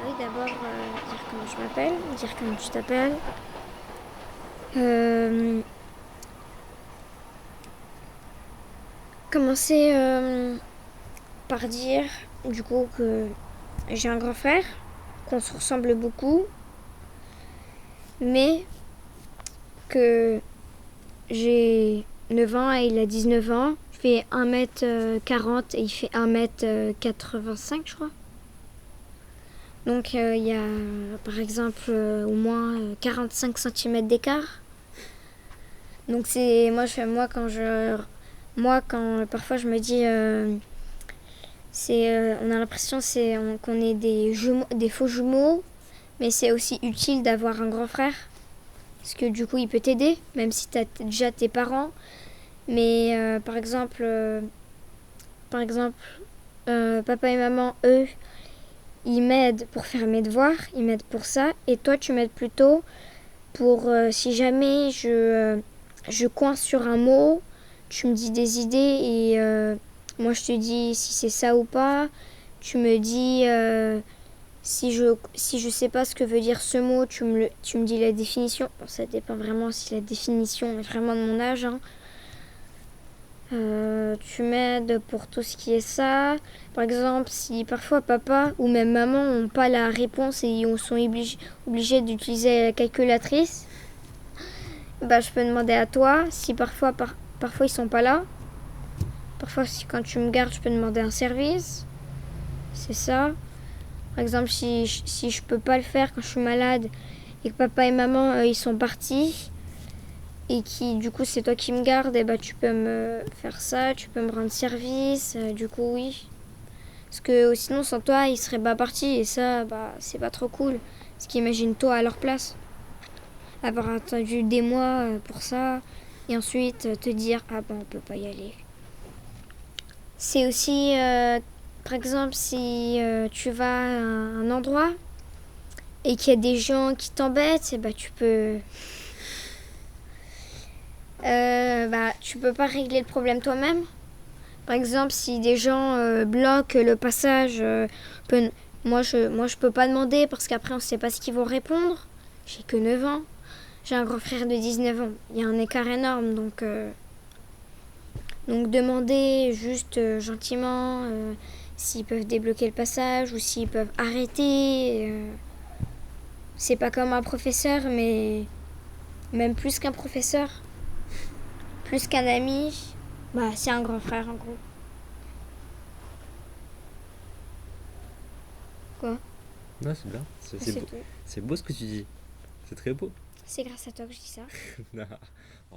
Oui, d'abord, dire comment je m'appelle, dire comment tu t'appelles. Commencer par dire, du coup, que j'ai un grand frère, qu'on se ressemble beaucoup, mais que j'ai 9 ans et il a 19 ans. Je fais 1m40 et il fait 1m85, je crois. Donc il y a par exemple au moins 45 cm d'écart. Donc c'est moi quand parfois je me dis on a l'impression qu'on est des jumeaux, des faux jumeaux, mais c'est aussi utile d'avoir un grand frère parce que du coup il peut t'aider même si tu as déjà tes parents. Mais papa et maman, eux, ils m'aident pour faire mes devoirs, ils m'aident pour ça, et toi tu m'aides plutôt pour si jamais je coince sur un mot, tu me dis des idées et moi je te dis si c'est ça ou pas. Tu me dis si je sais pas ce que veut dire ce mot, tu me dis la définition. Bon, ça dépend vraiment si la définition est vraiment de mon âge, hein. Tu m'aides pour tout ce qui est ça. Par exemple, si parfois papa ou même maman n'ont pas la réponse et ils sont obligés d'utiliser la calculatrice, bah, je peux demander à toi. Si parfois ils sont pas là. Parfois, si quand tu me gardes, je peux demander un service. C'est ça. Par exemple, si je peux pas le faire quand je suis malade et que papa et maman ils sont partis et qui du coup c'est toi qui me garde, et bah tu peux me faire ça, tu peux me rendre service. Du coup oui. Parce que sinon sans toi ils seraient pas partis et ça bah c'est pas trop cool. Parce qu'imagine toi à leur place, avoir attendu des mois pour ça et ensuite te dire ah bon on peut pas y aller. C'est aussi par exemple si tu vas à un endroit et qu'il y a des gens qui t'embêtent, et bah tu peux pas régler le problème toi-même. Par exemple, si des gens bloquent le passage, moi je peux pas demander parce qu'après on sait pas ce qu'ils vont répondre. J'ai que 9 ans. J'ai un grand frère de 19 ans. Il y a un écart énorme, donc demander juste gentiment s'ils peuvent débloquer le passage ou s'ils peuvent arrêter. C'est pas comme un professeur, mais même plus qu'un professeur, plus qu'un ami. Bah, c'est un grand frère en gros. Quoi? Non, c'est bien. C'est C'est beau. tout. C'est beau ce que tu dis. C'est très beau. C'est grâce à toi que je dis ça. Oh.